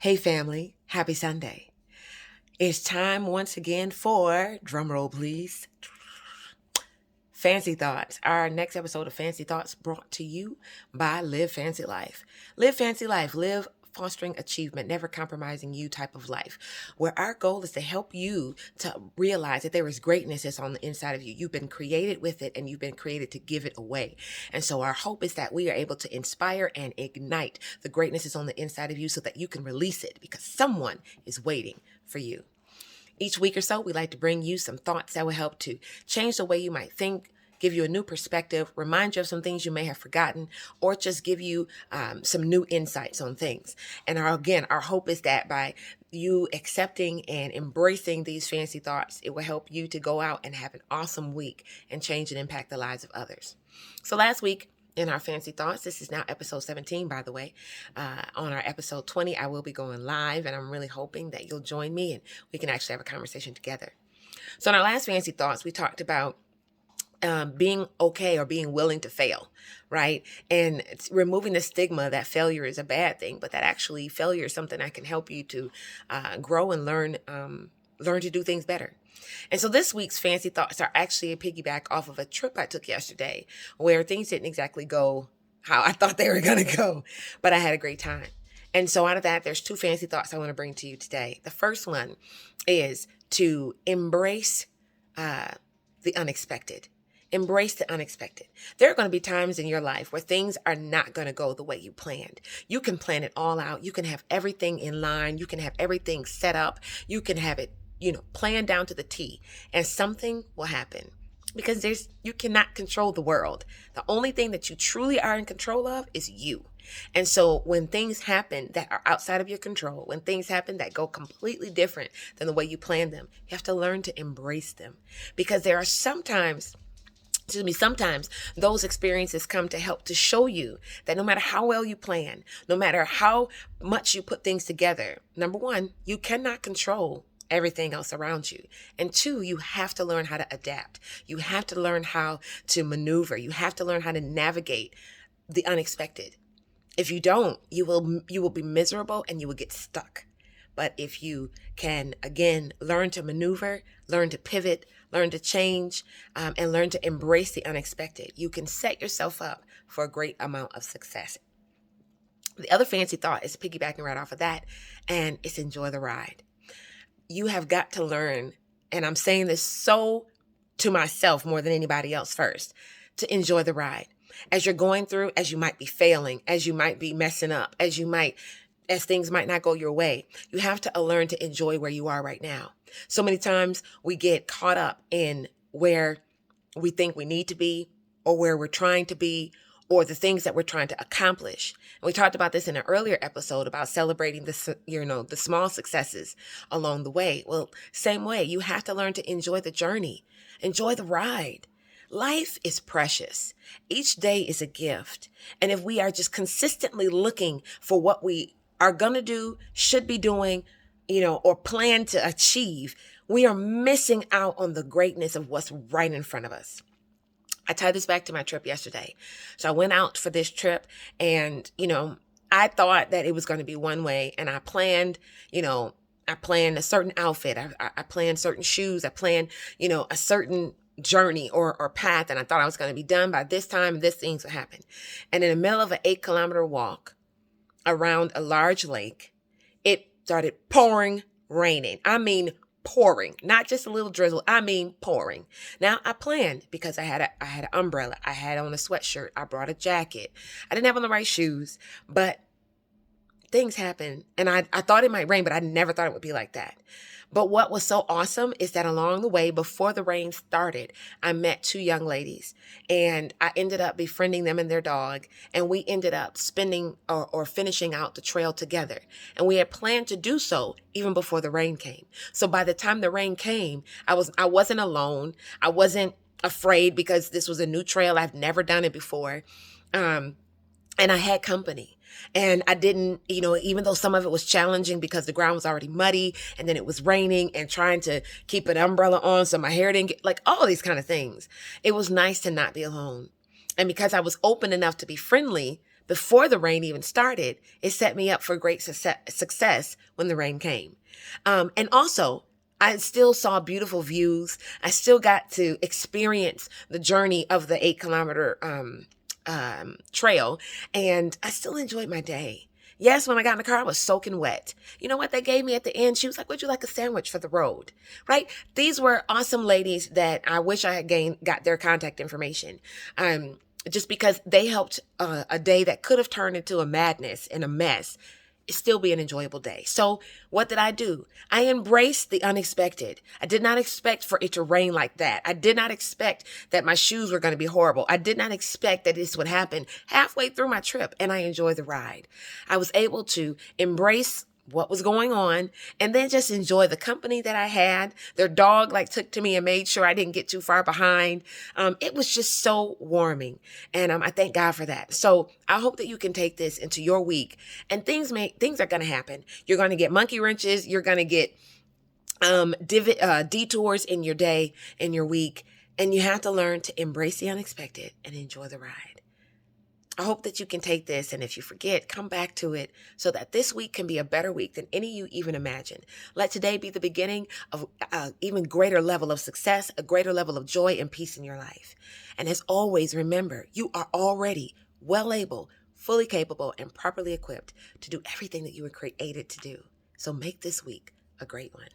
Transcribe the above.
Hey family, happy Sunday. It's time once again for, drumroll please, Fancy Thoughts. Our next episode of Fancy Thoughts brought to you by Live Fancy Life. Live Fancy Life, live fostering achievement, never compromising you type of life, where our goal is to help you to realize that there is greatness that's on the inside of you. You've been created with it and you've been created to give it away. And so our hope is that we are able to inspire and ignite the greatness that's on the inside of you so that you can release it because someone is waiting for you. Each week or so, we like to bring you some thoughts that will help to change the way you might think, give you a new perspective, remind you of some things you may have forgotten, or just give you some new insights on things. And our hope is that by you accepting and embracing these fancy thoughts, it will help you to go out and have an awesome week and change and impact the lives of others. So last week, in our fancy thoughts, this is now episode 17, by the way. On our episode 20, I will be going live, and I'm really hoping that you'll join me and we can actually have a conversation together. So in our last fancy thoughts, we talked about being okay or being willing to fail, right? And it's removing the stigma that failure is a bad thing, but that actually failure is something that can help you to grow and learn to do things better. And so this week's fancy thoughts are actually a piggyback off of a trip I took yesterday where things didn't exactly go how I thought they were going to go, but I had a great time. And so out of that, there's two fancy thoughts I want to bring to you today. The first one is to embrace the unexpected. Embrace the unexpected. There are going to be times in your life where things are not going to go the way you planned. You can plan it all out. You can have everything in line. You can have everything set up. You can have it, planned down to the T, and something will happen because you cannot control the world. The only thing that you truly are in control of is you. And so when things happen that are outside of your control, when things happen that go completely different than the way you planned them, you have to learn to embrace them because there are sometimes those experiences come to help to show you that no matter how well you plan, no matter how much you put things together, number one, you cannot control everything else around you. And two, you have to learn how to adapt. You have to learn how to maneuver. You have to learn how to navigate the unexpected. If you don't, you will be miserable and you will get stuck. But if you can, again, learn to maneuver, learn to pivot, learn to change, and learn to embrace the unexpected, you can set yourself up for a great amount of success. The other fancy thought is piggybacking right off of that, and it's enjoy the ride. You have got to learn, and I'm saying this so to myself more than anybody else first, to enjoy the ride. As you're going through, as you might be failing, as you might be messing up, as things might not go your way, you have to learn to enjoy where you are right now. So many times we get caught up in where we think we need to be or where we're trying to be or the things that we're trying to accomplish. And we talked about this in an earlier episode about celebrating the small successes along the way. Well, same way, you have to learn to enjoy the journey, enjoy the ride. Life is precious. Each day is a gift. And if we are just consistently looking for what we are going to do, should be doing, or plan to achieve, we are missing out on the greatness of what's right in front of us. I tie this back to my trip yesterday. So I went out for this trip and, I thought that it was going to be one way and I planned a certain outfit. I planned certain shoes. I planned, a certain journey or path. And I thought I was going to be done by this time and this things would happen. And in the middle of an 8-kilometer walk around a large lake, it started pouring, raining. I mean, pouring, not just a little drizzle. I mean, pouring. Now I planned because I had an umbrella. I had on a sweatshirt. I brought a jacket. I didn't have on the right shoes, but things happened. And I thought it might rain, but I never thought it would be like that. But what was so awesome is that along the way, before the rain started, I met two young ladies and I ended up befriending them and their dog. And we ended up spending or finishing out the trail together. And we had planned to do so even before the rain came. So by the time the rain came, I wasn't alone. I wasn't afraid because this was a new trail. I've never done it before. And I had company. And I didn't, even though some of it was challenging because the ground was already muddy and then it was raining and trying to keep an umbrella on so my hair didn't get, like all these kind of things. It was nice to not be alone. And because I was open enough to be friendly, before the rain even started, it set me up for great success when the rain came. And also, I still saw beautiful views. I still got to experience the journey of the 8 kilometer trail, and I still enjoyed my day. Yes, when I got in the car, I was soaking wet. You know what they gave me at the end? She was like, would you like a sandwich for the road? Right? These were awesome ladies that I wish I had got their contact information. Just because they helped a day that could have turned into a madness and a mess still be an enjoyable day. So what did I do? I embraced the unexpected. I did not expect for it to rain like that. I did not expect that my shoes were going to be horrible. I did not expect that this would happen halfway through my trip, and I enjoyed the ride. I was able to embrace what was going on and then just enjoy the company that I had. Their dog took to me and made sure I didn't get too far behind. It was just so warming, and I thank God for that. So I hope that you can take this into your week, and things are going to happen. You're going to get monkey wrenches. You're going to get detours in your day, in your week, and you have to learn to embrace the unexpected and enjoy the ride. I hope that you can take this, and if you forget, come back to it so that this week can be a better week than any you even imagined. Let today be the beginning of an even greater level of success, a greater level of joy and peace in your life. And as always, remember, you are already well able, fully capable, and properly equipped to do everything that you were created to do. So make this week a great one.